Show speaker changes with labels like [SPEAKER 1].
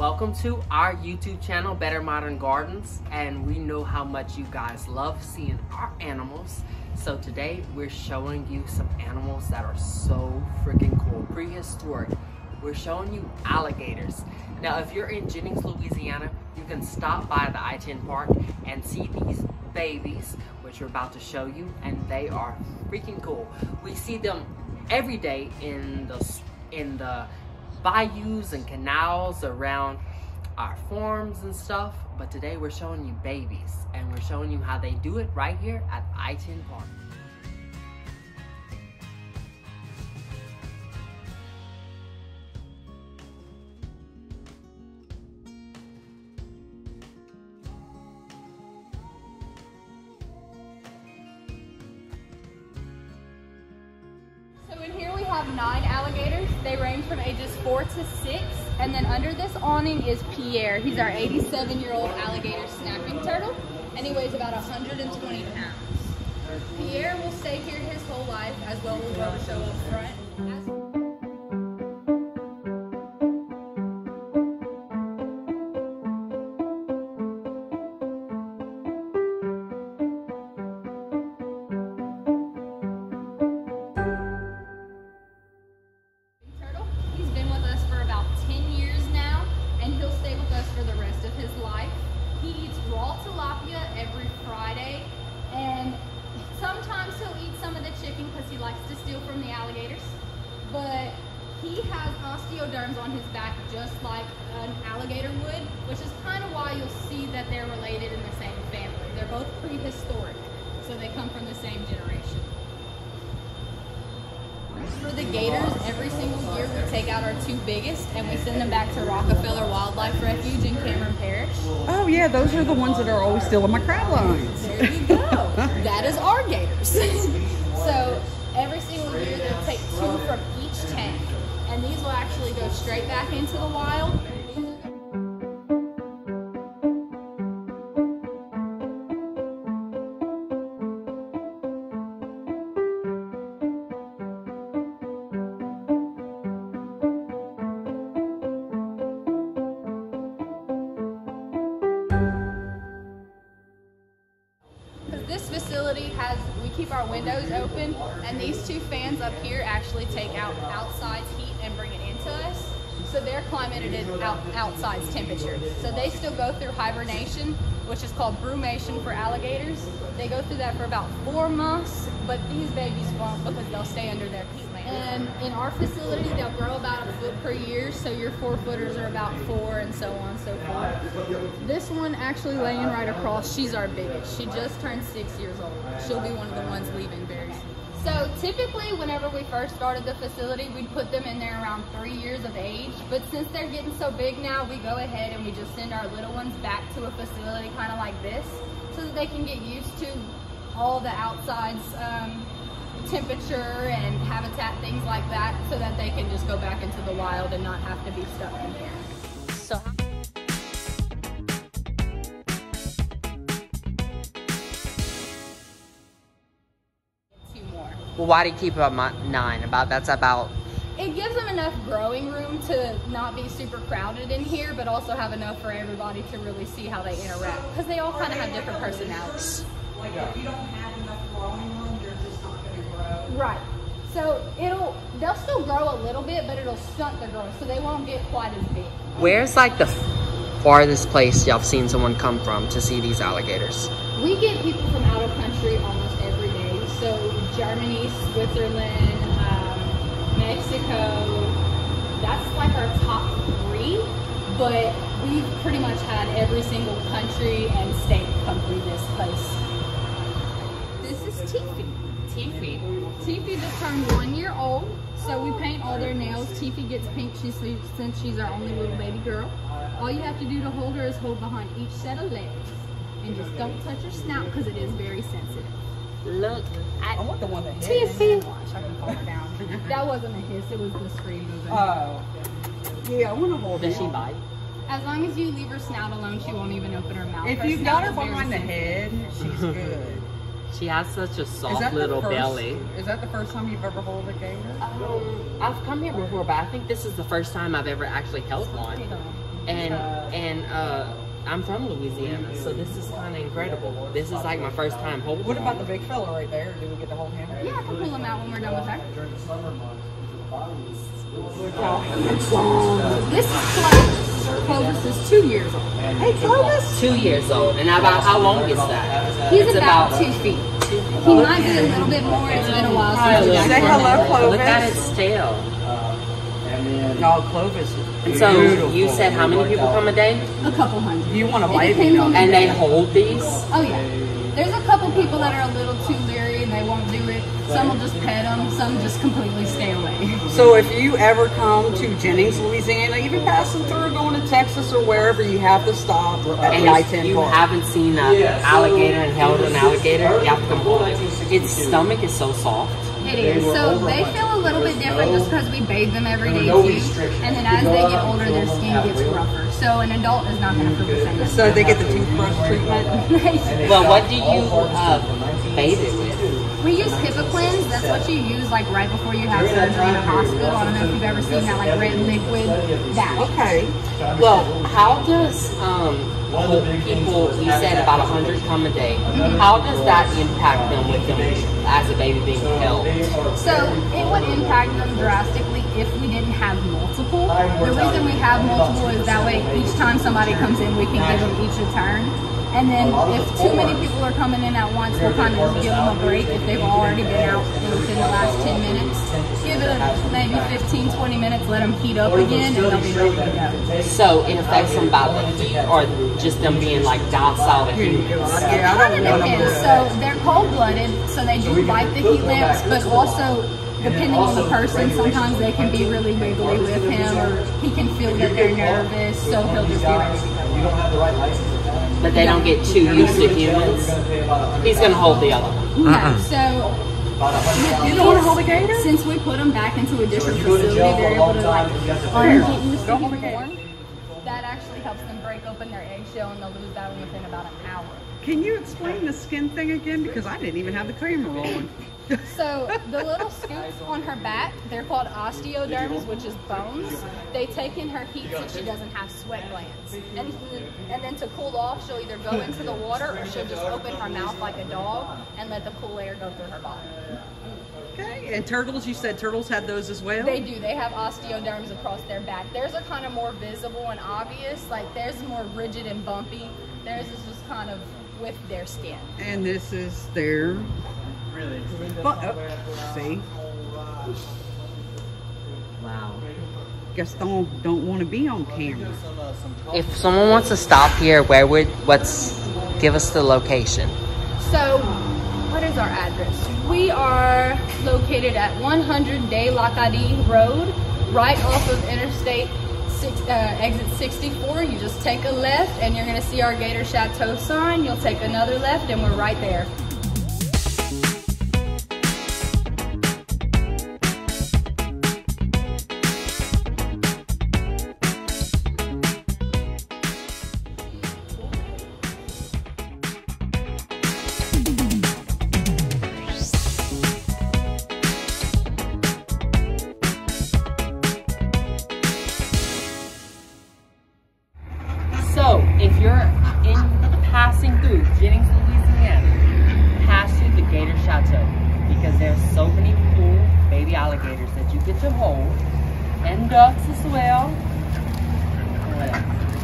[SPEAKER 1] Welcome to our YouTube channel, Better Modern Gardens, and we know how much you guys love seeing our animals. So today we're showing you some animals that are so freaking cool, prehistoric. We're showing you alligators. Now, if you're in Jennings, Louisiana, you can stop by the I-10 park and see these babies, which we're about to show you, and they are freaking cool. We see them every day in the bayous and canals around our farms and stuff, but today we're showing you babies, and we're showing you how they do it right here at I-10 Park.
[SPEAKER 2] So in here we have 9 alligators. They range from ages 4 to 6. And then under this awning is Pierre. He's our 87-year-old alligator snapping turtle, and he weighs about 120 pounds. Pierre will stay here his whole life, as well as Rubber Show up front. He's been with us for about 10 years now, and he'll stay with us for the rest of his life. He eats raw tilapia every Friday, and sometimes he'll eat some of the chicken because he likes to steal from the alligators. But he has osteoderms on his back just like an alligator would, which is kind of why you'll see that they're related in the same family. They're both prehistoric, so they come from the same generation. For the gators, every single year we take out our 2 biggest and we send them back to Rockefeller Wildlife Refuge in Cameron Parish.
[SPEAKER 3] Oh yeah, those are the ones that are always stealing my crab lines.
[SPEAKER 2] There you go. That is our gators. So every single year they'll take 2 from each tank, and these will actually go straight back into the wild. This facility we keep our windows open, and these 2 fans up here actually take out outside heat and bring it into us. So they're climated at outside's temperature. So they still go through hibernation, which is called brumation for alligators. They go through that for about 4 months, but these babies won't because they'll stay under their peatland. And in our facility, they'll grow about 1 foot per year, so your 4-footers are about 4, and so on and so forth. This one actually laying right across, she's our biggest. She just turned 6 years old. She'll be one of the ones leaving very soon. So typically, whenever we first started the facility, we'd put them in there around 3 years of age. But since they're getting so big now, we go ahead and we just send our little ones back to a facility kind of like this, so that they can get used to all the outside's temperature and habitat, things like that, so that they can just go back into the wild and not have to be stuck in here. So.
[SPEAKER 1] Well, why do you keep about 9? That's about.
[SPEAKER 2] It gives them enough growing room to not be super crowded in here, but also have enough for everybody to really see how they interact, because they all kind of have different personalities.
[SPEAKER 3] Like if you don't have enough growing room, you're just not going to grow.
[SPEAKER 2] Right. So they'll still grow a little bit, but it'll stunt their growth, so they won't get quite as big.
[SPEAKER 1] Where's like the farthest place y'all seen someone come from to see these alligators?
[SPEAKER 2] We get people from out of country almost every day. So Germany, Switzerland, Mexico, that's like our top 3, but we've pretty much had every single country and state come through this place. This is Tiffy. Tiffy just turned 1 year old, so we paint all their nails. Tiffy gets pink since she's our only little baby girl. All you have to do to hold her is hold behind each set of legs, and just don't touch her snout because it is very sensitive.
[SPEAKER 1] Look at
[SPEAKER 3] I want the one that
[SPEAKER 1] Tiffy.
[SPEAKER 3] Watch, I can calm her down.
[SPEAKER 2] That wasn't a hiss, it was the scream moving.
[SPEAKER 3] Oh. Yeah, I want to hold her.
[SPEAKER 1] Does she bite?
[SPEAKER 2] As long as you leave her snout alone, she won't even open her mouth.
[SPEAKER 3] If you've got her behind the head, she's good.
[SPEAKER 1] She has such a soft little belly.
[SPEAKER 3] Is that the first time you've ever held a gator?
[SPEAKER 1] I've come here before, but I think this is the first time I've ever actually held one. And I'm from Louisiana, so this is kind of incredible. This is like my first time holding.
[SPEAKER 4] What about the big fella right there? Do we get to hold him?
[SPEAKER 2] Yeah, I can pull him out when we're done with her. This is Clovis. Clovis is 2 years old.
[SPEAKER 4] Hey, Clovis!
[SPEAKER 1] 2 years old. And about how long is that?
[SPEAKER 2] He's about 2 feet. He might be a little bit more. It's been a while since we've
[SPEAKER 4] Say hello, Clovis.
[SPEAKER 1] Look at its tail.
[SPEAKER 4] No, Clovis is
[SPEAKER 1] And so
[SPEAKER 4] beautiful.
[SPEAKER 1] you said how many people come a day?
[SPEAKER 2] A couple hundred.
[SPEAKER 4] You want a
[SPEAKER 2] It
[SPEAKER 4] baby
[SPEAKER 2] depends on
[SPEAKER 4] now.
[SPEAKER 2] the
[SPEAKER 1] And they
[SPEAKER 2] day.
[SPEAKER 1] hold these?
[SPEAKER 2] Oh yeah. There's a couple people that are a little too leery and they won't do it. Some will just pet them. Some just completely stay away.
[SPEAKER 4] So if you ever come to Jennings, Louisiana, even passing through, going to Texas or wherever, you have to stop at the
[SPEAKER 1] And if
[SPEAKER 4] I-10
[SPEAKER 1] you
[SPEAKER 4] park.
[SPEAKER 1] haven't seen an alligator and held an alligator, you have to come hold it. Its stomach is so soft.
[SPEAKER 2] It is. So they feel a little bit different just because we bathe them every day too. And then as they get older, their skin gets rougher. So an adult is not going to feel the same.
[SPEAKER 4] So they get the toothbrush treatment.
[SPEAKER 1] Well, what do you bathe it with?
[SPEAKER 2] We use HIPAA. That's what you use like right before you have surgery in a hospital. I don't know if you've ever seen that like red liquid. That.
[SPEAKER 4] Okay.
[SPEAKER 1] Well, how does people, you said about 100 come a day, how does that impact them with them as a baby being held?
[SPEAKER 2] So it would impact them drastically if we didn't have multiple. The reason we have multiple is that way each time somebody comes in, we can give them each a turn. And then if too many people are coming in at once, we'll kind of give them a break if they've already been out within the last 10 minutes. Give it maybe 15, 20 minutes, let them heat up again, and they'll be ready to go.
[SPEAKER 1] So it affects them by the heat or just them being like docile to humans?
[SPEAKER 4] Yeah, I
[SPEAKER 2] Kind
[SPEAKER 4] don't
[SPEAKER 2] of depends. So they're cold-blooded, so they do like the heat lamps, but also depending on the person, sometimes they can be really wiggly with him, or he can feel that they're nervous, so he'll just be ready to go.
[SPEAKER 1] But they don't get too used to humans? He's going to hold the other one.
[SPEAKER 2] No, so
[SPEAKER 4] You don't want to hold a gator?
[SPEAKER 2] since we put them back into a different facility, they're able to like get used to being warm. That actually helps them break open their eggshell, and they'll lose that within about an hour.
[SPEAKER 4] Can you explain the skin thing again? Because I didn't even have the camera rolling.
[SPEAKER 2] So the little scoops on her back, they're called osteoderms, which is bones. They take in her heat so she doesn't have sweat glands. And then to cool off, she'll either go into the water or she'll just open her mouth like a dog and let the cool air go through her body.
[SPEAKER 4] Okay, and turtles, you said turtles had those as well?
[SPEAKER 2] They do. They have osteoderms across their back. Theirs are kind of more visible and obvious. Like theirs is more rigid and bumpy. Theirs is just kind of with their skin.
[SPEAKER 4] And this is their... see?
[SPEAKER 1] Wow.
[SPEAKER 4] Gaston don't want to be on camera.
[SPEAKER 1] If someone wants to stop here, give us the location.
[SPEAKER 2] So, what is our address? We are located at 100 De Lacadie Road, right off of Interstate exit 64. You just take a left and you're going to see our Gator Chateau sign. You'll take another left and we're right there.
[SPEAKER 1] So, if you're passing through Jennings, Louisiana, pass through the Gator Chateau because there's so many cool baby alligators that you get to hold, and ducks as well. What else?